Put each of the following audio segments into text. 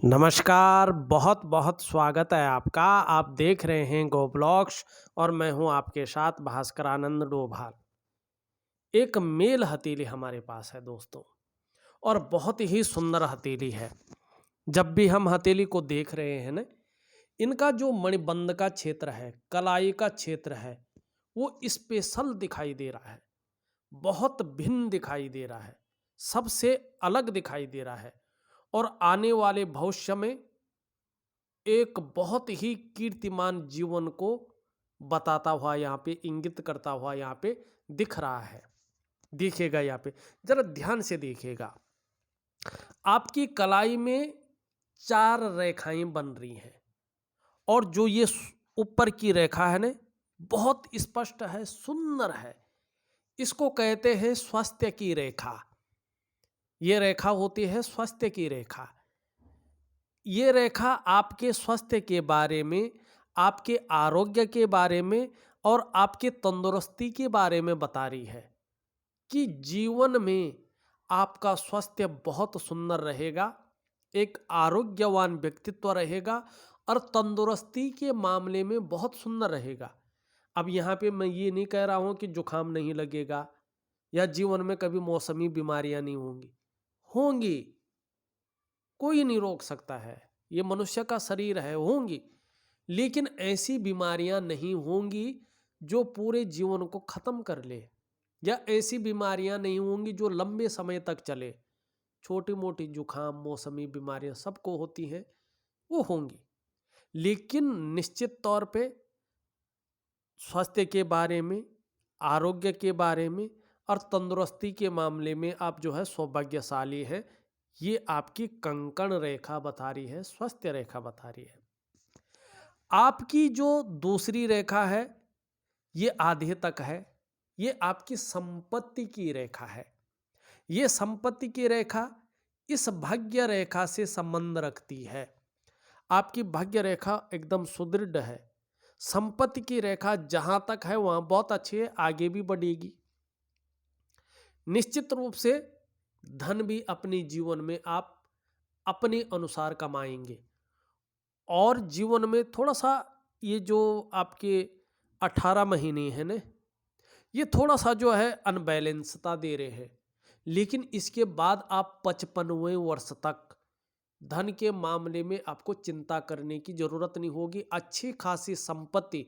नमस्कार, बहुत बहुत स्वागत है आपका। आप देख रहे हैं गो ब्लॉग्स और मैं हूं आपके साथ भास्करानंद डोभाल। एक मेल हथेली हमारे पास है दोस्तों, और बहुत ही सुंदर हथेली है। जब भी हम हथेली को देख रहे हैं ना, इनका जो मणिबंध का क्षेत्र है, कलाई का क्षेत्र है, वो स्पेशल दिखाई दे रहा है, बहुत भिन्न दिखाई दे रहा है, सबसे अलग दिखाई दे रहा है। और आने वाले भविष्य में एक बहुत ही कीर्तिमान जीवन को बताता हुआ यहाँ पे, इंगित करता हुआ यहाँ पे दिख रहा है। दिखेगा यहाँ पे, जरा ध्यान से देखिएगा। आपकी कलाई में 4 रेखाएं बन रही हैं, और जो ये ऊपर की रेखा है ना, बहुत स्पष्ट है, सुंदर है। इसको कहते हैं स्वास्थ्य की रेखा। ये रेखा होती है स्वास्थ्य की रेखा। ये रेखा आपके स्वास्थ्य के बारे में, आपके आरोग्य के बारे में और आपके तंदुरुस्ती के बारे में बता रही है कि जीवन में आपका स्वास्थ्य बहुत सुंदर रहेगा, एक आरोग्यवान व्यक्तित्व रहेगा और तंदुरुस्ती के मामले में बहुत सुंदर रहेगा। अब यहाँ पे मैं ये नहीं कह रहा हूँ कि जुकाम नहीं लगेगा या जीवन में कभी मौसमी बीमारियां नहीं होंगी। होंगी, कोई नहीं रोक सकता है, ये मनुष्य का शरीर है, होंगी। लेकिन ऐसी बीमारियां नहीं होंगी जो पूरे जीवन को खत्म कर ले, या ऐसी बीमारियां नहीं होंगी जो लंबे समय तक चले। छोटी मोटी जुखाम, मौसमी बीमारियां सबको होती हैं, वो होंगी। लेकिन निश्चित तौर पे स्वास्थ्य के बारे में, आरोग्य के बारे में और तंदुरुस्ती के मामले में आप जो है सौभाग्यशाली हैं। ये आपकी कंकण रेखा बता रही है, स्वास्थ्य रेखा बता रही है। आपकी जो दूसरी रेखा है, ये आधे तक है। ये आपकी संपत्ति की रेखा है। ये संपत्ति की रेखा इस भाग्य रेखा से संबंध रखती है। आपकी भाग्य रेखा एकदम सुदृढ़ है। संपत्ति की रेखा जहां तक है वहां बहुत अच्छी है, आगे भी बढ़ेगी। निश्चित रूप से धन भी अपने जीवन में आप अपने अनुसार कमाएंगे, और जीवन में थोड़ा सा ये जो आपके 18 महीने हैं ना, ये थोड़ा सा जो है अनबैलेंसता दे रहे हैं। लेकिन इसके बाद आप 55वें वर्ष तक धन के मामले में आपको चिंता करने की जरूरत नहीं होगी। अच्छी खासी संपत्ति,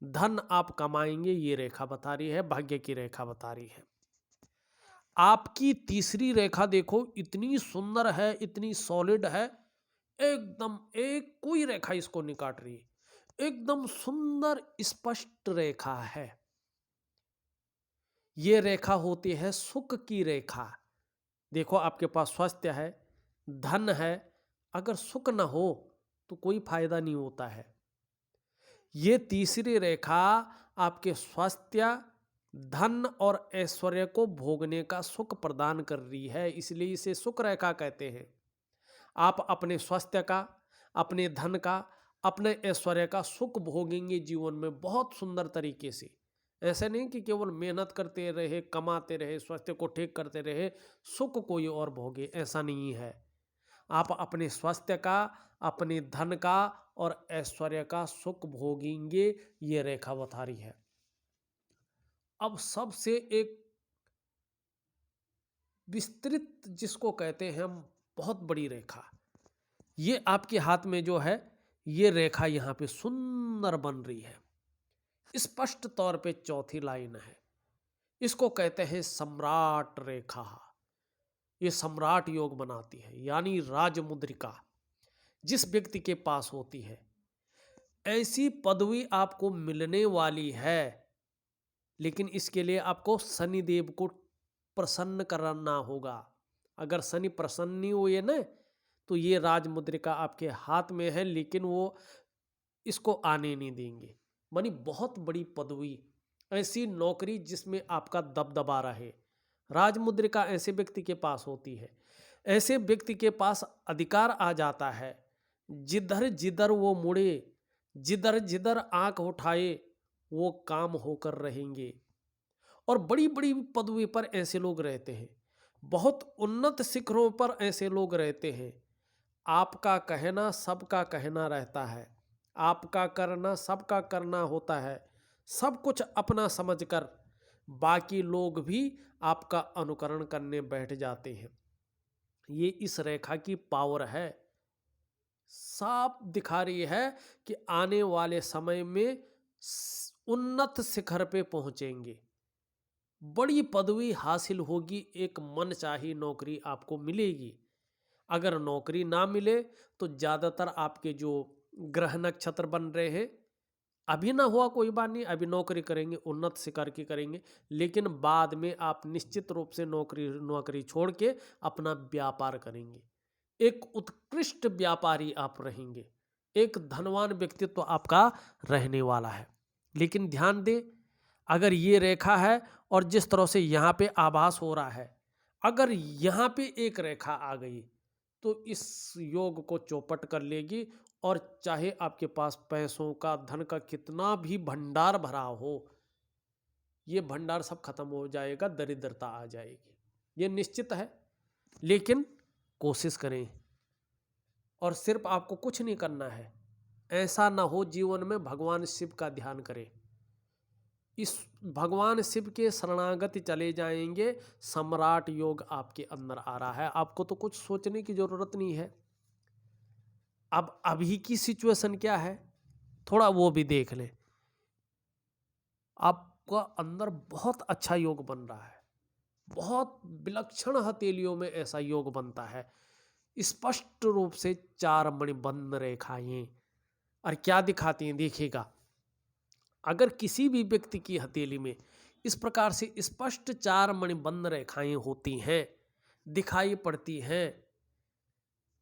धन आप कमाएंगे, ये रेखा बता रही है, भाग्य की रेखा बता रही है। आपकी तीसरी रेखा देखो, इतनी सुंदर है, इतनी सॉलिड है, एकदम एक कोई रेखा इसको नहीं काट रही, एकदम सुंदर स्पष्ट रेखा है। ये रेखा होती है सुख की रेखा। देखो, आपके पास स्वास्थ्य है, धन है, अगर सुख न हो तो कोई फायदा नहीं होता है। ये तीसरी रेखा आपके स्वास्थ्य, धन और ऐश्वर्य को भोगने का सुख प्रदान कर रही है, इसलिए इसे सुख रेखा कहते हैं। आप अपने स्वास्थ्य का, अपने धन का, अपने ऐश्वर्य का सुख भोगेंगे जीवन में बहुत सुंदर तरीके से। ऐसा नहीं कि केवल मेहनत करते रहे, कमाते रहे, स्वास्थ्य को ठीक करते रहे, सुख कोई और भोगे, ऐसा नहीं है। आप अपने स्वास्थ्य का, अपने धन का और ऐश्वर्य का सुख भोगेंगे, ये रेखा बता रही है। अब सबसे एक विस्तृत, जिसको कहते हैं हम बहुत बड़ी रेखा, ये आपके हाथ में जो है, ये रेखा यहां पे सुंदर बन रही है, स्पष्ट तौर पे चौथी लाइन है। इसको कहते हैं सम्राट रेखा। ये सम्राट योग बनाती है, यानी राजमुद्रिका जिस व्यक्ति के पास होती है, ऐसी पदवी आपको मिलने वाली है। लेकिन इसके लिए आपको शनिदेव को प्रसन्न करना होगा। अगर शनि प्रसन्न नहीं हुए ना, तो ये राजमुद्रिका आपके हाथ में है, लेकिन वो इसको आने नहीं देंगे। मानी बहुत बड़ी पदवी, ऐसी नौकरी जिसमें आपका दबदबा रहे, राजमुद्रिका ऐसे व्यक्ति के पास होती है। ऐसे व्यक्ति के पास अधिकार आ जाता है, जिधर जिधर वो मुड़े, जिधर जिधर आंख उठाए, वो काम होकर रहेंगे। और बड़ी बड़ी पदवी पर ऐसे लोग रहते हैं, बहुत उन्नत शिखरों पर ऐसे लोग रहते हैं। आपका कहना सबका कहना रहता है, आपका करना सबका करना होता है। सब कुछ अपना समझकर बाकी लोग भी आपका अनुकरण करने बैठ जाते हैं। ये इस रेखा की पावर है। साफ दिखा रही है कि आने वाले समय में उन्नत शिखर पे पहुंचेंगे, बड़ी पदवी हासिल होगी, एक मनचाही नौकरी आपको मिलेगी। अगर नौकरी ना मिले तो ज़्यादातर आपके जो ग्रह नक्षत्र बन रहे हैं, अभी ना हुआ कोई बात नहीं, अभी नौकरी करेंगे, उन्नत शिखर की करेंगे, लेकिन बाद में आप निश्चित रूप से नौकरी छोड़ के अपना व्यापार करेंगे। एक उत्कृष्ट व्यापारी आप रहेंगे, एक धनवान व्यक्तित्व आपका रहने वाला है। लेकिन ध्यान दें, अगर ये रेखा है और जिस तरह से यहाँ पे आभास हो रहा है, अगर यहाँ पे एक रेखा आ गई तो इस योग को चौपट कर लेगी। और चाहे आपके पास पैसों का, धन का कितना भी भंडार भरा हो, ये भंडार सब खत्म हो जाएगा, दरिद्रता आ जाएगी, ये निश्चित है। लेकिन कोशिश करें, और सिर्फ आपको कुछ नहीं करना है, ऐसा ना हो जीवन में भगवान शिव का ध्यान करें, इस भगवान शिव के शरणागति चले जाएंगे, सम्राट योग आपके अंदर आ रहा है। आपको तो कुछ सोचने की जरूरत नहीं है। अब अभी की सिचुएशन क्या है थोड़ा वो भी देख लें। आपका अंदर बहुत अच्छा योग बन रहा है, बहुत विलक्षण हथेलियों में ऐसा योग बनता है, स्पष्ट रूप से 4 मणिबंध रेखाएं। और क्या दिखाती हैं देखिएगा, अगर किसी भी व्यक्ति की हथेली में इस प्रकार से स्पष्ट 4 मणिबंध रेखाएं होती हैं, दिखाई पड़ती हैं,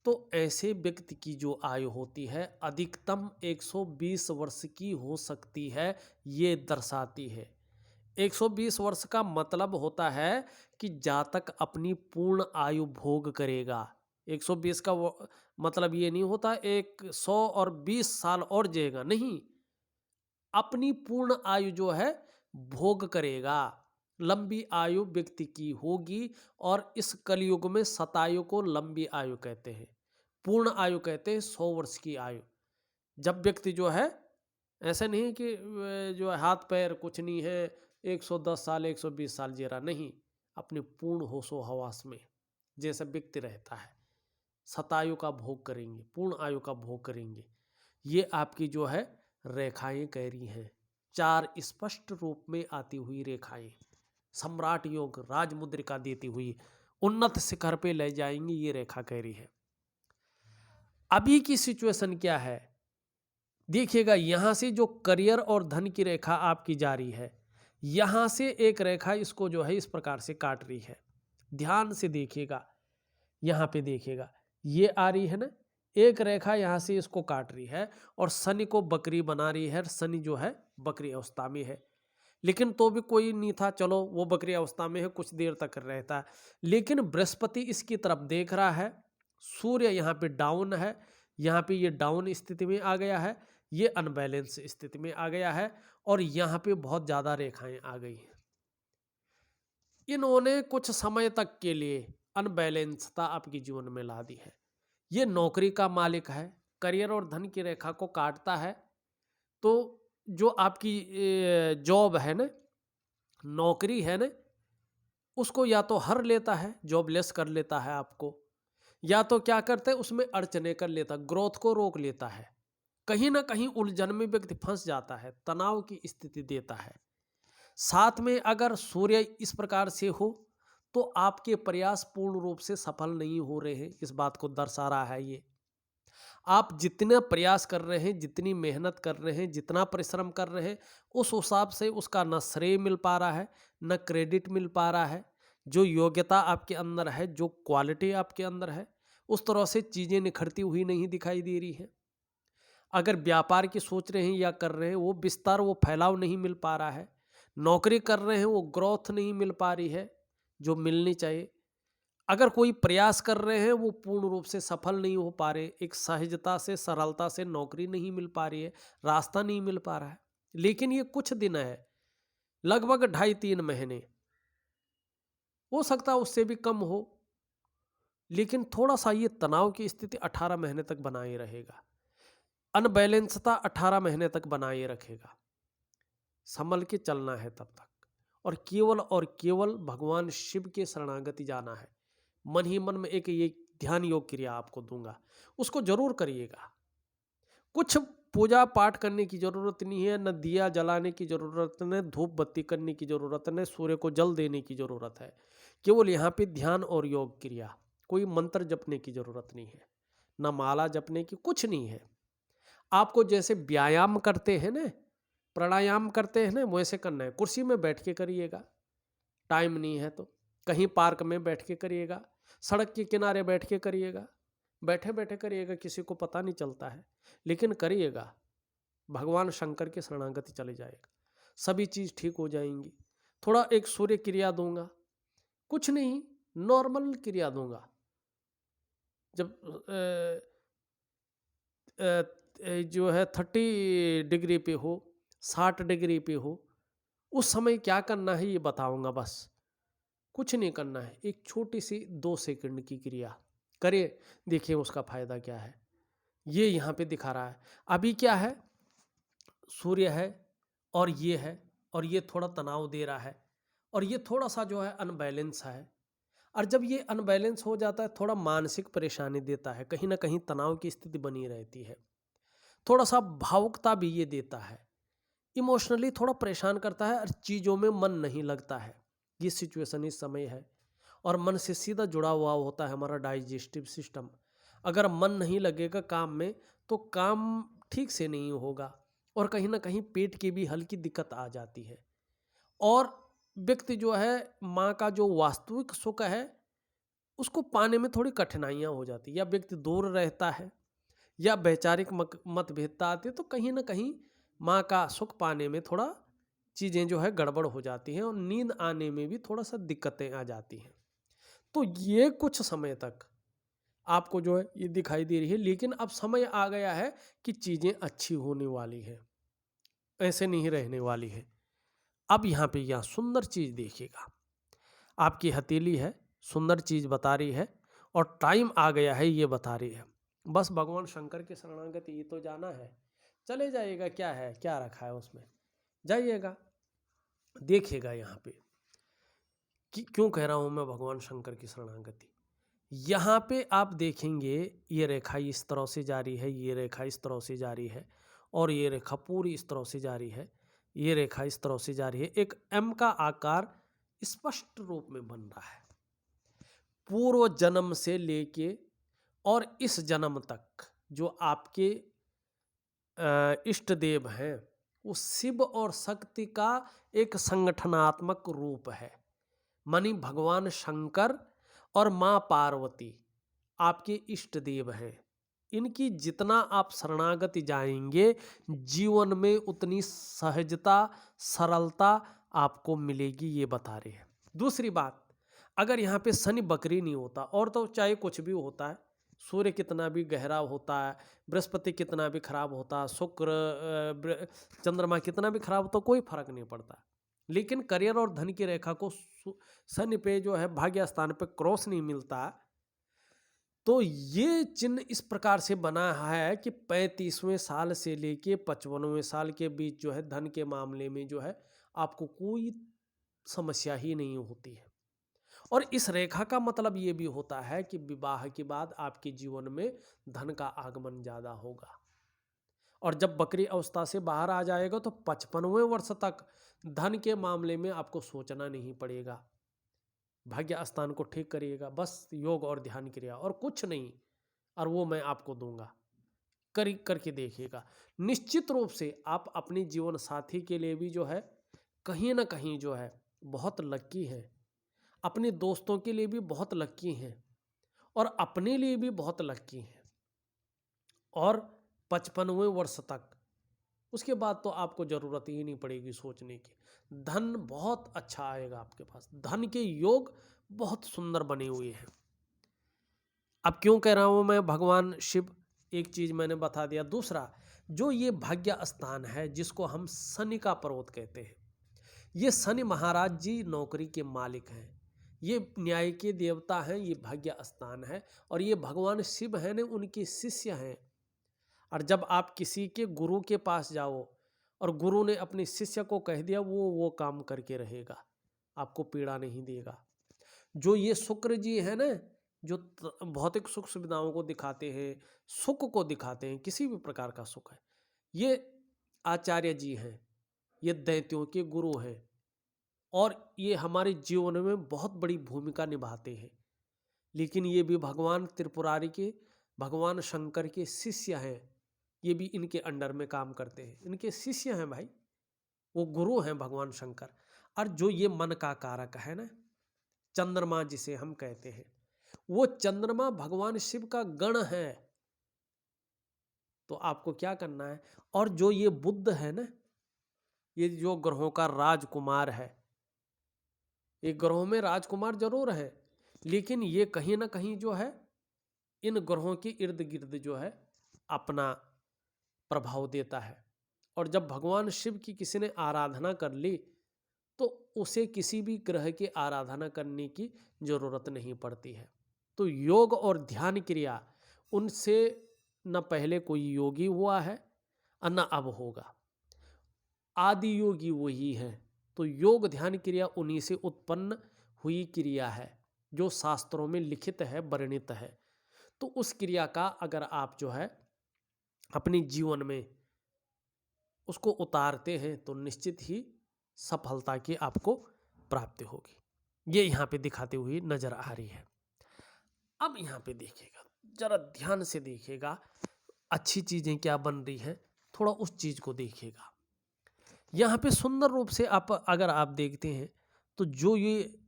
तो ऐसे व्यक्ति की जो आयु होती है अधिकतम 120 वर्ष की हो सकती है। ये दर्शाती है 120 वर्ष का मतलब होता है कि जातक अपनी पूर्ण आयु भोग करेगा। 120 का मतलब ये नहीं होता 100 और 20 साल और जिएगा, नहीं, अपनी पूर्ण आयु जो है भोग करेगा। लंबी आयु व्यक्ति की होगी। और इस कलयुग में शतायु को लंबी आयु कहते हैं, पूर्ण आयु कहते हैं 100 वर्ष की आयु। जब व्यक्ति जो है, ऐसा नहीं कि जो है हाथ पैर कुछ नहीं है, 110 साल 120 साल जी रहा, नहीं, अपने पूर्ण होशो हवास में जैसा व्यक्ति रहता है, शतायु का भोग करेंगे, पूर्ण आयु का भोग करेंगे। ये आपकी जो है रेखाएं कह रही हैं, 4 स्पष्ट रूप में आती हुई रेखाएं, सम्राट योग, राजमुद्रिका देती हुई उन्नत शिखर पे ले जाएंगी, ये रेखा कह रही है। अभी की सिचुएशन क्या है देखिएगा, यहां से जो करियर और धन की रेखा आपकी जा रही है, यहां से एक रेखा इसको जो है इस प्रकार से काट रही है। ध्यान से देखिएगा, यहां पे देखिएगा, ये आ रही है ना, एक रेखा यहां से इसको काट रही है और शनि को बकरी बना रही है। शनि जो है बकरी अवस्था में है, लेकिन तो भी कोई नहीं था, चलो वो बकरी अवस्था में है, कुछ देर तक रहता है। लेकिन बृहस्पति इसकी तरफ देख रहा है, सूर्य यहाँ पे डाउन है, यहाँ पे ये डाउन स्थिति में आ गया है, ये अनबैलेंस स्थिति में आ गया है, और यहाँ पे बहुत ज़्यादा रेखाएं आ गई हैं। इन्होंने कुछ समय तक के लिए अनबैलेंसता आपके जीवन में ला दी है। ये नौकरी का मालिक है, करियर और धन की रेखा को काटता है, तो जो आपकी जॉब है ना, नौकरी है ना, उसको या तो हर लेता है, जॉबलेस कर लेता है आपको, या तो क्या करता है उसमें अड़चने कर लेता, ग्रोथ को रोक लेता है, कहीं ना कहीं उलझन में व्यक्ति फंस जाता है, तनाव की स्थिति देता है। साथ में अगर सूर्य इस प्रकार से हो तो आपके प्रयास पूर्ण रूप से सफल नहीं हो रहे हैं, इस बात को दर्शा रहा है ये। आप जितना प्रयास कर रहे हैं, जितनी मेहनत कर रहे हैं, जितना परिश्रम कर रहे हैं, उस हिसाब से उसका न श्रेय मिल पा रहा है, न क्रेडिट मिल पा रहा है। जो योग्यता आपके अंदर है, जो क्वालिटी आपके अंदर है, उस तरह से चीज़ें निखरती हुई नहीं दिखाई दे रही हैं। अगर व्यापार की सोच रहे हैं या कर रहे हैं, वो विस्तार, वो फैलाव नहीं मिल पा रहा है। नौकरी कर रहे हैं, वो ग्रोथ नहीं मिल पा रही है जो मिलनी चाहिए। अगर कोई प्रयास कर रहे हैं, वो पूर्ण रूप से सफल नहीं हो पा रहे, एक सहजता से, सरलता से नौकरी नहीं मिल पा रही है, रास्ता नहीं मिल पा रहा है। लेकिन ये कुछ दिन है, लगभग 2.5-3 महीने, हो सकता है उससे भी कम हो, लेकिन थोड़ा सा ये तनाव की स्थिति 18 महीने तक बनाए रहेगा, अनबैलेंसता 18 महीने तक बनाए रखेगा। संभल के चलना है तब तक, और केवल भगवान शिव के शरणागति जाना है। मन ही मन में एक ये ध्यान योग क्रिया आपको दूंगा, उसको जरूर करिएगा। कुछ पूजा पाठ करने की जरूरत नहीं है, न दिया जलाने की जरूरत, न धूप बत्ती करने की जरूरत, न सूर्य को जल देने की जरूरत है। केवल यहाँ पे ध्यान और योग क्रिया, कोई मंत्र जपने की जरूरत नहीं है, न माला जपने की, कुछ नहीं है। आपको जैसे व्यायाम करते हैं ना, प्राणायाम करते हैं ना, वैसे करना है। कुर्सी में बैठ के करिएगा, टाइम नहीं है तो कहीं पार्क में बैठ के करिएगा, सड़क के किनारे बैठ के करिएगा, बैठे बैठे करिएगा, किसी को पता नहीं चलता है, लेकिन करिएगा। भगवान शंकर के शरणागति चले जाएगा, सभी चीज़ ठीक हो जाएंगी। थोड़ा एक सूर्य क्रिया दूंगा, कुछ नहीं, नॉर्मल क्रिया दूंगा। जब जो है 30 डिग्री पे हो, 60 डिग्री पे हो, उस समय क्या करना है ये बताऊंगा। बस कुछ नहीं करना है, एक छोटी सी 2 सेकंड की क्रिया करिए, देखिए उसका फायदा क्या है। ये यहाँ पे दिखा रहा है। अभी क्या है, सूर्य है और ये है, और ये थोड़ा तनाव दे रहा है, और ये थोड़ा सा जो है अनबैलेंस है। और जब ये अनबैलेंस हो जाता है, थोड़ा मानसिक परेशानी देता है, कहीं ना कहीं तनाव की स्थिति बनी रहती है, थोड़ा सा भावुकता भी ये देता है, इमोशनली थोड़ा परेशान करता है, और चीज़ों में मन नहीं लगता है। ये सिचुएशन इस समय है, और मन से सीधा जुड़ा हुआ होता है हमारा डाइजेस्टिव सिस्टम। अगर मन नहीं लगेगा काम में तो काम ठीक से नहीं होगा, और कहीं ना कहीं पेट की भी हल्की दिक्कत आ जाती है, और व्यक्ति जो है माँ का जो वास्तविक सुख है उसको पाने में थोड़ी कठिनाइयाँ हो जाती है, या व्यक्ति दूर रहता है, या वैचारिक मतभेदता आती है, तो कहीं ना कहीं माँ का सुख पाने में थोड़ा चीज़ें जो है गड़बड़ हो जाती हैं, और नींद आने में भी थोड़ा सा दिक्कतें आ जाती हैं। तो ये कुछ समय तक आपको जो है ये दिखाई दे रही है, लेकिन अब समय आ गया है कि चीज़ें अच्छी होने वाली है, ऐसे नहीं रहने वाली है। अब यहाँ पे यह सुंदर चीज़ देखिएगा, आपकी हथेली है, सुंदर चीज़ बता रही है, और टाइम आ गया है ये बता रही है। बस भगवान शंकर के शरणागति ये तो जाना है, चले जाइएगा, क्या है, क्या रखा है उसमें, जाइएगा, देखिएगा। यहाँ पे क्यों कह रहा हूँ मैं भगवान शंकर की शरणागति, यहाँ पे आप देखेंगे ये रेखा इस तरह से जारी है, ये रेखा इस तरह से जारी है, और ये रेखा पूरी इस तरह से जारी है, ये रेखा इस तरह से जारी है। एक एम का आकार स्पष्ट रूप में बन रहा है, पूर्व जन्म से लेके और इस जन्म तक जो आपके इष्ट देव हैं वो शिव और शक्ति का एक संगठनात्मक रूप है। मानी भगवान शंकर और माँ पार्वती आपके इष्ट देव हैं। इनकी जितना आप शरणागति जाएंगे, जीवन में उतनी सहजता, सरलता आपको मिलेगी, ये बता रहे हैं। दूसरी बात, अगर यहाँ पे शनि बकरी नहीं होता, और तो चाहे कुछ भी होता है, सूर्य कितना भी गहरा होता है, बृहस्पति कितना भी खराब होता है, शुक्र चंद्रमा कितना भी खराब होता, कोई फर्क नहीं पड़ता, लेकिन करियर और धन की रेखा को शनि पे जो है भाग्य स्थान पे क्रॉस नहीं मिलता, तो ये चिन्ह इस प्रकार से बना है कि 35वें साल से लेके 55वें साल के बीच जो है धन के मामले में जो है आपको कोई समस्या ही नहीं होती है। और इस रेखा का मतलब ये भी होता है कि विवाह के बाद आपके जीवन में धन का आगमन ज़्यादा होगा, और जब बकरी अवस्था से बाहर आ जाएगा तो 55वें वर्ष तक धन के मामले में आपको सोचना नहीं पड़ेगा। भाग्य स्थान को ठीक करिएगा, बस योग और ध्यान क्रिया और कुछ नहीं, और वो मैं आपको दूंगा, करके देखिएगा। निश्चित रूप से आप अपने जीवन साथी के लिए भी जो है कहीं ना कहीं जो है बहुत लक्की हैं, अपने दोस्तों के लिए भी बहुत लक्की हैं, और अपने लिए भी बहुत लक्की हैं। और 55वें वर्ष तक, उसके बाद तो आपको ज़रूरत ही नहीं पड़ेगी सोचने की, धन बहुत अच्छा आएगा आपके पास, धन के योग बहुत सुंदर बने हुए हैं। अब क्यों कह रहा हूँ मैं भगवान शिव, एक चीज़ मैंने बता दिया। दूसरा, जो ये भाग्य स्थान है जिसको हम शनि का पर्वत कहते हैं, ये शनि महाराज जी नौकरी के मालिक हैं, ये न्याय के देवता हैं, ये भाग्य स्थान है और ये भगवान शिव हैं ना, उनके शिष्य हैं। और जब आप किसी के गुरु के पास जाओ और गुरु ने अपने शिष्य को कह दिया, वो काम करके रहेगा, आपको पीड़ा नहीं देगा। जो ये शुक्र जी है ना, जो भौतिक सुख सुविधाओं को दिखाते हैं, सुख को दिखाते हैं, किसी भी प्रकार का सुख है, ये आचार्य जी हैं, ये दैत्यों के गुरु हैं और ये हमारे जीवन में बहुत बड़ी भूमिका निभाते हैं। लेकिन ये भी भगवान त्रिपुरारी के, भगवान शंकर के शिष्य हैं, ये भी इनके अंडर में काम करते हैं, इनके शिष्य हैं भाई, वो गुरु हैं भगवान शंकर। और जो ये मन का कारक है ना, चंद्रमा जिसे हम कहते हैं, वो चंद्रमा भगवान शिव का गण है। तो आपको क्या करना है, और जो ये बुध है ना, ये जो ग्रहों का राजकुमार है, ये ग्रहों में राजकुमार जरूर है, लेकिन ये कहीं ना कहीं जो है इन ग्रहों के इर्द गिर्द जो है अपना प्रभाव देता है। और जब भगवान शिव की किसी ने आराधना कर ली तो उसे किसी भी ग्रह की आराधना करने की जरूरत नहीं पड़ती है। तो योग और ध्यान क्रिया उनसे न पहले कोई योगी हुआ है और न अब होगा, आदि योगी वही है। तो योग ध्यान क्रिया उन्हीं से उत्पन्न हुई क्रिया है, जो शास्त्रों में लिखित है, वर्णित है। तो उस क्रिया का अगर आप जो है अपने जीवन में उसको उतारते हैं तो निश्चित ही सफलता की आपको प्राप्ति होगी। ये यहाँ पे दिखाते हुए नजर आ रही है। अब यहाँ पे देखिएगा, जरा ध्यान से देखिएगा, अच्छी चीजें क्या बन रही हैं, थोड़ा उस चीज को देखिएगा। यहाँ पे सुंदर रूप से आप अगर आप देखते हैं तो जो ये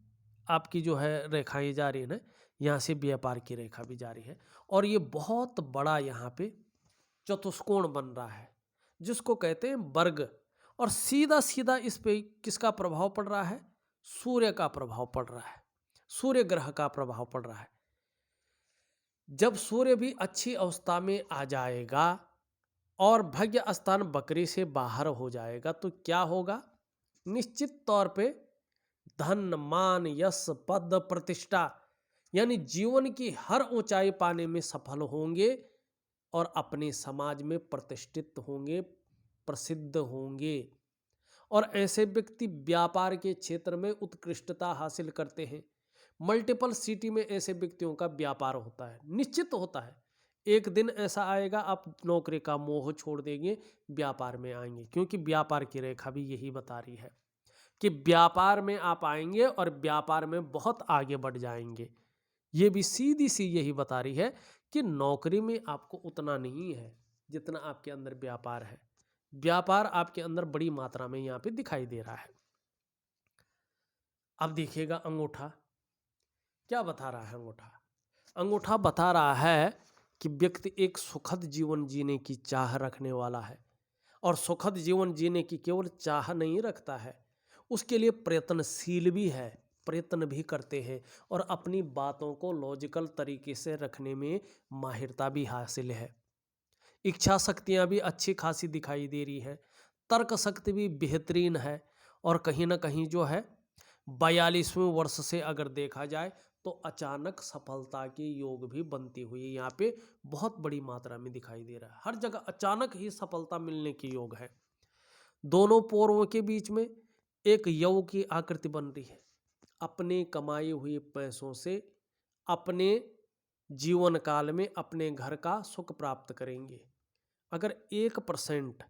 आपकी जो है रेखाएं जा रही है ना, यहाँ से व्यापार की रेखा भी जा रही है और ये बहुत बड़ा यहाँ पे चतुष्कोण बन रहा है जिसको कहते हैं वर्ग। और सीधा सीधा इस पे किसका प्रभाव पड़ रहा है, सूर्य का प्रभाव पड़ रहा है, सूर्य ग्रह का प्रभाव पड़ रहा है। जब सूर्य भी अच्छी अवस्था में आ जाएगा और भाग्य स्थान बकरी से बाहर हो जाएगा तो क्या होगा, निश्चित तौर पे धन मान यश पद प्रतिष्ठा यानी जीवन की हर ऊंचाई पाने में सफल होंगे और अपने समाज में प्रतिष्ठित होंगे, प्रसिद्ध होंगे। और ऐसे व्यक्ति व्यापार के क्षेत्र में उत्कृष्टता हासिल करते हैं। मल्टीपल सिटी में ऐसे व्यक्तियों का व्यापार होता है, निश्चित होता है। एक दिन ऐसा आएगा आप नौकरी का मोह छोड़ देंगे, व्यापार में आएंगे, क्योंकि व्यापार की रेखा भी यही बता रही है कि व्यापार में आप आएंगे और व्यापार में बहुत आगे बढ़ जाएंगे। ये भी सीधी सी यही बता रही है कि नौकरी में आपको उतना नहीं है जितना आपके अंदर व्यापार है। व्यापार आपके अंदर बड़ी मात्रा में यहाँ पे दिखाई दे रहा है। अब देखिएगा अंगूठा क्या बता रहा है। अंगूठा बता रहा है कि व्यक्ति एक सुखद जीवन जीने की चाह रखने वाला है और सुखद जीवन जीने की केवल चाह नहीं रखता है, उसके लिए प्रयत्नशील भी है, प्रयत्न भी करते हैं और अपनी बातों को लॉजिकल तरीके से रखने में माहिरता भी हासिल है। इच्छा शक्तियाँ भी अच्छी खासी दिखाई दे रही है, तर्क शक्ति भी बेहतरीन है और कहीं ना कहीं जो है 42वें वर्ष से अगर देखा जाए तो अचानक सफलता के योग भी बनती हुई यहाँ पे बहुत बड़ी मात्रा में दिखाई दे रहा है। हर जगह अचानक ही सफलता मिलने के योग है। दोनों पोरों के बीच में एक यव की आकृति बन रही है। अपने कमाए हुए पैसों से अपने जीवन काल में अपने घर का सुख प्राप्त करेंगे। अगर 1%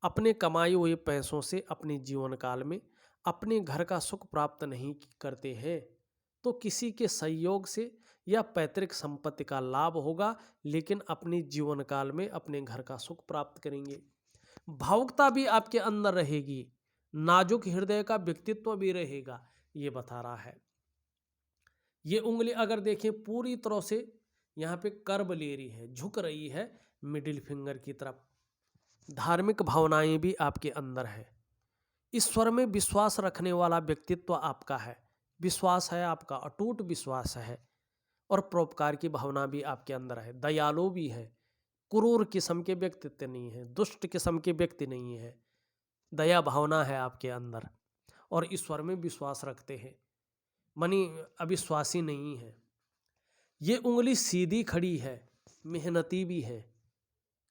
अपने कमाए हुए पैसों से अपने जीवन काल में अपने घर का सुख प्राप्त नहीं करते हैं तो किसी के सहयोग से या पैतृक संपत्ति का लाभ होगा, लेकिन अपने जीवन काल में अपने घर का सुख प्राप्त करेंगे। भावुकता भी आपके अंदर रहेगी, नाजुक हृदय का व्यक्तित्व भी रहेगा, ये बता रहा है। ये उंगली अगर देखें पूरी तरह से यहाँ पे कर्व ले रही है, झुक रही है मिडिल फिंगर की तरफ। धार्मिक भावनाएं भी आपके अंदर है। ईश्वर में विश्वास रखने वाला व्यक्तित्व आपका है, विश्वास है आपका, अटूट विश्वास है और परोपकार की भावना भी आपके अंदर है। दयालु भी है, क्रूर किस्म के व्यक्तित्व नहीं है, दुष्ट किस्म के व्यक्ति नहीं है, दया भावना है आपके अंदर और ईश्वर में विश्वास रखते हैं। मानी अविश्वासी नहीं है। ये उंगली सीधी खड़ी है, मेहनती भी है,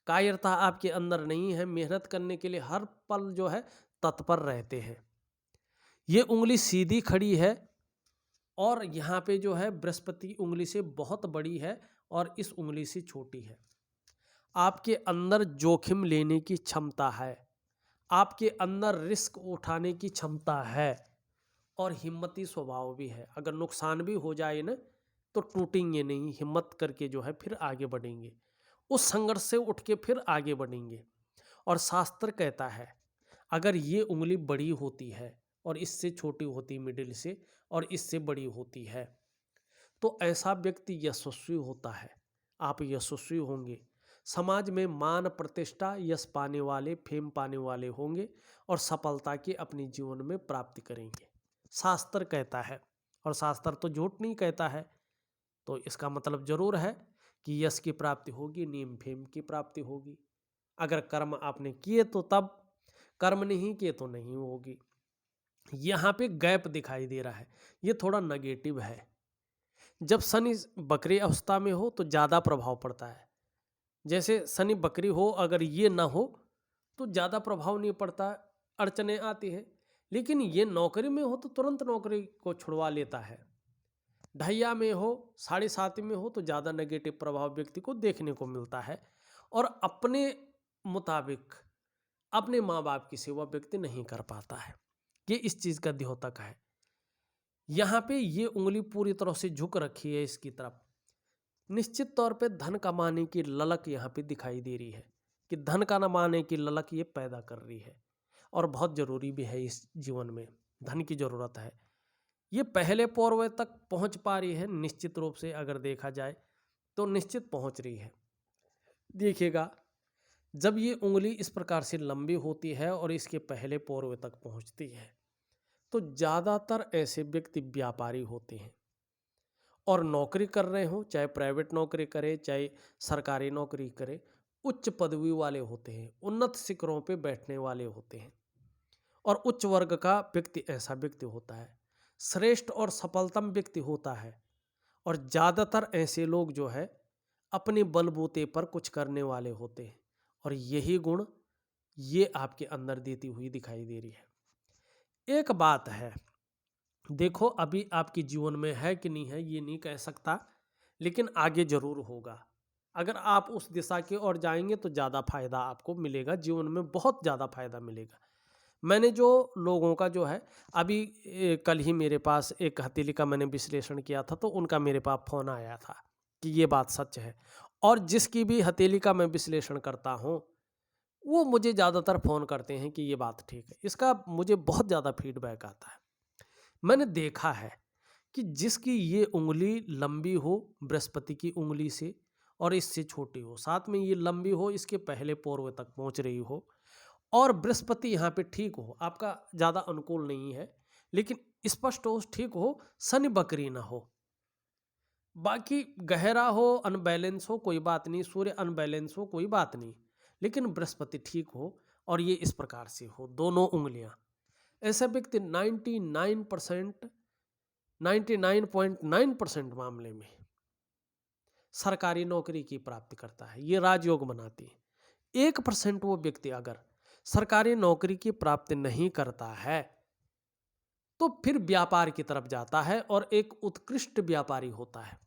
कायरता आपके अंदर नहीं है, मेहनत करने के लिए हर पल जो है तत्पर रहते हैं। ये उंगली सीधी खड़ी है और यहाँ पे जो है बृहस्पति उंगली से बहुत बड़ी है और इस उंगली से छोटी है। आपके अंदर जोखिम लेने की क्षमता है, आपके अंदर रिस्क उठाने की क्षमता है और हिम्मती स्वभाव भी है। अगर नुकसान भी हो जाए ना तो टूटेंगे नहीं, हिम्मत करके जो है फिर आगे बढ़ेंगे, उस संघर्ष से उठ के फिर आगे बढ़ेंगे। और शास्त्र कहता है अगर ये उंगली बड़ी होती है और इससे छोटी होती मिडिल से और इससे बड़ी होती है तो ऐसा व्यक्ति यशस्वी होता है। आप यशस्वी होंगे, समाज में मान प्रतिष्ठा यश पाने वाले, फेम पाने वाले होंगे और सफलता की अपने जीवन में प्राप्ति करेंगे। शास्त्र कहता है, और शास्त्र तो झूठ नहीं कहता है, तो इसका मतलब जरूर है कि यश की प्राप्ति होगी, नेम फेम की प्राप्ति होगी। अगर कर्म आपने किए तो तब, कर्म नहीं किए तो नहीं होगी। यहाँ पे गैप दिखाई दे रहा है, ये थोड़ा नेगेटिव है। जब शनि बकरी अवस्था में हो तो ज़्यादा प्रभाव पड़ता है। जैसे शनि बकरी हो, अगर ये ना हो तो ज़्यादा प्रभाव नहीं पड़ता, अड़चने आती है। लेकिन ये नौकरी में हो तो तुरंत नौकरी को छुड़वा लेता है। ढैया में हो, 7.5 में हो तो ज़्यादा नेगेटिव प्रभाव व्यक्ति को देखने को मिलता है और अपने मुताबिक अपने माँ बाप की सेवा व्यक्ति नहीं कर पाता है। ये इस चीज़ का द्योतक है। यहाँ पे ये उंगली पूरी तरह से झुक रखी है इसकी तरफ। निश्चित तौर पे धन कमाने की ललक यहाँ पे दिखाई दे रही है कि धन कमाने की ललक ये पैदा कर रही है और बहुत ज़रूरी भी है। इस जीवन में धन की ज़रूरत है। ये पहले पौरवे तक पहुँच पा रही है निश्चित रूप से, अगर देखा जाए तो निश्चित पहुँच रही है। देखिएगा जब ये उंगली इस प्रकार से लंबी होती है और इसके पहले पौरवे तक पहुँचती है तो ज़्यादातर ऐसे व्यक्ति व्यापारी होते हैं और नौकरी कर रहे हो, चाहे प्राइवेट नौकरी करे चाहे सरकारी नौकरी करे, उच्च पदवी वाले होते हैं, उन्नत शिखरों पे बैठने वाले होते हैं और उच्च वर्ग का व्यक्ति ऐसा व्यक्ति होता है, श्रेष्ठ और सफलतम व्यक्ति होता है। और ज़्यादातर ऐसे लोग जो है अपने बलबूते पर कुछ करने वाले होते हैं और यही गुण ये आपके अंदर देती हुई दिखाई दे रही है। एक बात है, देखो अभी आपके जीवन में है कि नहीं है ये नहीं कह सकता, लेकिन आगे जरूर होगा। अगर आप उस दिशा की ओर जाएंगे तो ज़्यादा फायदा आपको मिलेगा, जीवन में बहुत ज़्यादा फायदा मिलेगा। मैंने जो लोगों का जो है अभी कल ही मेरे पास एक हथेली का मैंने विश्लेषण किया था तो उनका मेरे पास फ़ोन आया था कि ये बात सच है। और जिसकी भी हथेली का मैं विश्लेषण करता हूँ वो मुझे ज़्यादातर फ़ोन करते हैं कि ये बात ठीक है। इसका मुझे बहुत ज़्यादा फीडबैक आता है। मैंने देखा है कि जिसकी ये उंगली लंबी हो बृहस्पति की उंगली से और इससे छोटी हो, साथ में ये लंबी हो, इसके पहले पौरवे तक पहुंच रही हो और बृहस्पति यहाँ पे ठीक हो, आपका ज़्यादा अनुकूल नहीं है लेकिन स्पष्ट हो, ठीक हो, शनि बकरी ना हो, बाकी गहरा हो, अनबैलेंस हो कोई बात नहीं, सूर्य अनबैलेंस हो कोई बात नहीं, लेकिन बृहस्पति ठीक हो और ये इस प्रकार से हो दोनों उंगलियां, ऐसा व्यक्ति 99.9% मामले में सरकारी नौकरी की प्राप्ति करता है। ये राजयोग बनाती है। 1% वो व्यक्ति अगर सरकारी नौकरी की प्राप्ति नहीं करता है तो फिर व्यापार की तरफ जाता है और एक उत्कृष्ट व्यापारी होता है।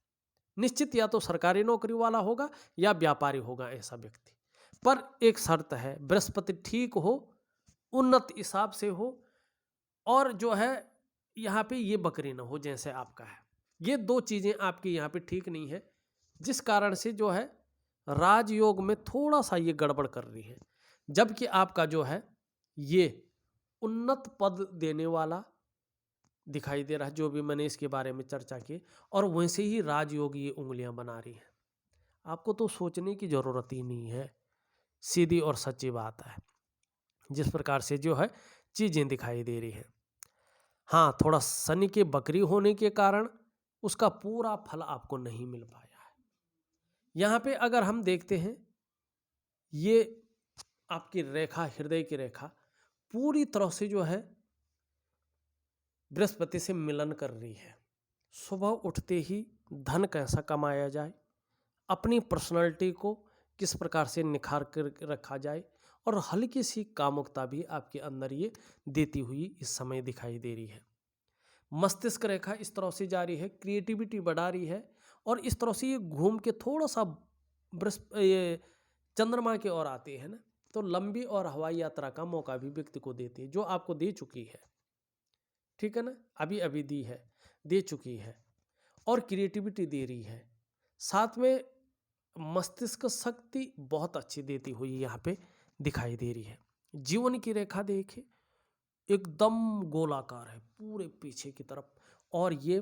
निश्चित या तो सरकारी नौकरी वाला होगा या व्यापारी होगा ऐसा व्यक्ति। पर एक शर्त है, बृहस्पति ठीक हो, उन्नत हिसाब से हो और जो है यहाँ पे ये बकरी ना हो जैसे आपका है। ये दो चीज़ें आपकी यहाँ पे ठीक नहीं है, जिस कारण से जो है राजयोग में थोड़ा सा ये गड़बड़ कर रही है। जबकि आपका जो है ये उन्नत पद देने वाला दिखाई दे रहा है, जो भी मैंने इसके बारे में चर्चा की, और वैसे ही राजयोग ये उंगलियां बना रही हैं। आपको तो सोचने की ज़रूरत ही नहीं है, सीधी और सच्ची बात है जिस प्रकार से जो है चीज़ें दिखाई दे रही हैं। हाँ, थोड़ा शनि के बकरी होने के कारण उसका पूरा फल आपको नहीं मिल पाया है। यहाँ पे अगर हम देखते हैं ये आपकी रेखा, हृदय की रेखा पूरी तरह से जो है बृहस्पति से मिलन कर रही है। सुबह उठते ही धन कैसा कमाया जाए, अपनी पर्सनालिटी को किस प्रकार से निखार कर रखा जाए, और हल्की सी कामुकता भी आपके अंदर ये देती हुई इस समय दिखाई दे रही है। मस्तिष्क रेखा इस तरह से जा रही है, क्रिएटिविटी बढ़ा रही है, और इस तरह से ये घूम के थोड़ा सा ये चंद्रमा की ओर आती है ना, तो लंबी और हवाई यात्रा का मौका भी व्यक्ति को देती है, जो आपको दे चुकी है। ठीक है ना, अभी अभी दी है, दे चुकी है, और क्रिएटिविटी दे रही है। साथ में मस्तिष्क शक्ति बहुत अच्छी देती हुई यहाँ पे दिखाई दे रही है। जीवन की रेखा देखिए, एकदम गोलाकार है पूरे पीछे की तरफ, और ये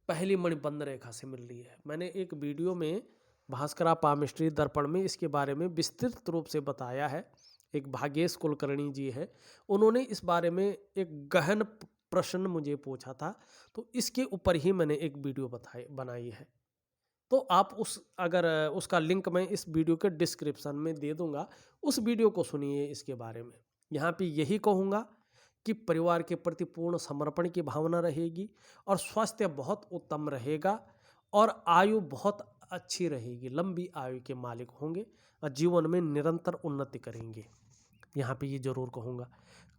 पहली मणिबंध रेखा से मिल रही है। मैंने एक वीडियो में भास्करा पामिस्ट्री दर्पण में इसके बारे में विस्तृत रूप से बताया है। एक भाग्येश कुलकर्णी जी है, उन्होंने इस बारे में एक गहन प्रश्न मुझे पूछा था, तो इसके ऊपर ही मैंने एक वीडियो बनाई है। तो आप अगर उसका लिंक मैं इस वीडियो के डिस्क्रिप्शन में दे दूंगा, उस वीडियो को सुनिए इसके बारे में। यहाँ पे यही कहूँगा कि परिवार के प्रति पूर्ण समर्पण की भावना रहेगी, और स्वास्थ्य बहुत उत्तम रहेगा, और आयु बहुत अच्छी रहेगी, लंबी आयु के मालिक होंगे, और जीवन में निरंतर उन्नति करेंगे। यहाँ पे ये जरूर कहूँगा।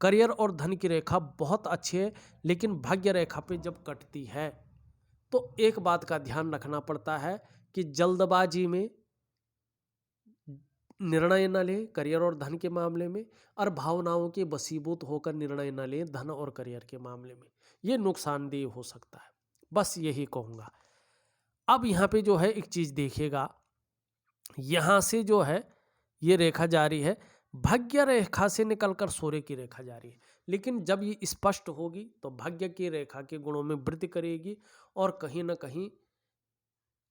करियर और धन की रेखा बहुत अच्छी है, लेकिन भाग्य रेखा पे जब कटती है तो एक बात का ध्यान रखना पड़ता है कि जल्दबाजी में निर्णय न लें करियर और धन के मामले में, और भावनाओं के वशीभूत होकर निर्णय न लें धन और करियर के मामले में, ये नुकसानदेह हो सकता है। बस यही कहूँगा। अब यहाँ पे जो है एक चीज़ देखिएगा, यहाँ से जो है ये रेखा जारी है, भाग्य रेखा से निकलकर सूर्य की रेखा जारी है, लेकिन जब ये स्पष्ट होगी तो भाग्य की रेखा के गुणों में वृद्धि करेगी, और कहीं ना कहीं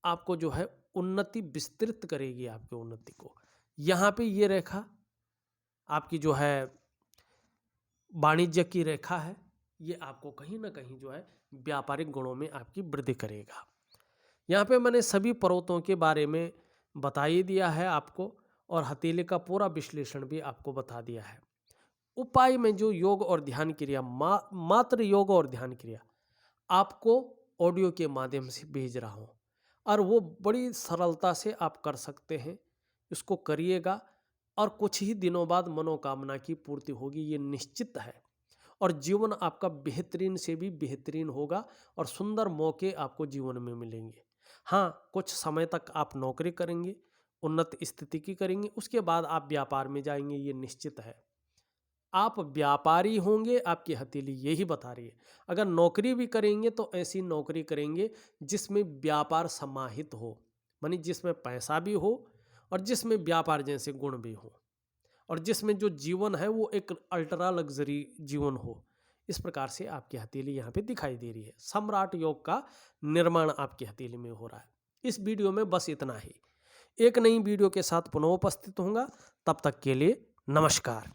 आपको जो है उन्नति विस्तृत करेगी, आपकी उन्नति को। यहाँ पे ये रेखा आपकी जो है वाणिज्य की रेखा है, ये आपको कहीं ना कहीं जो है व्यापारिक गुणों में आपकी वृद्धि करेगा। यहाँ पे मैंने सभी पर्वतों के बारे में बता ही दिया है आपको, और हथेली का पूरा विश्लेषण भी आपको बता दिया है। उपाय में जो योग और ध्यान क्रिया, मात्र योग और ध्यान क्रिया आपको ऑडियो के माध्यम से भेज रहा हूँ, और वो बड़ी सरलता से आप कर सकते हैं। इसको करिएगा, और कुछ ही दिनों बाद मनोकामना की पूर्ति होगी, ये निश्चित है, और जीवन आपका बेहतरीन से भी बेहतरीन होगा, और सुंदर मौके आपको जीवन में मिलेंगे। हाँ, कुछ समय तक आप नौकरी करेंगे, उन्नत स्थिति की करेंगे, उसके बाद आप व्यापार में जाएंगे, ये निश्चित है। आप व्यापारी होंगे, आपकी हथेली यही बता रही है। अगर नौकरी भी करेंगे तो ऐसी नौकरी करेंगे जिसमें व्यापार समाहित हो, मानी जिसमें पैसा भी हो, और जिसमें व्यापार जैसे गुण भी हो, और जिसमें जो जीवन है वो एक अल्ट्रा लग्जरी जीवन हो। इस प्रकार से आपकी हथेली यहाँ पे दिखाई दे रही है। सम्राट योग का निर्माण आपकी हथेली में हो रहा है। इस वीडियो में बस इतना ही। एक नई वीडियो के साथ पुनः उपस्थित होऊंगा, तब तक के लिए नमस्कार।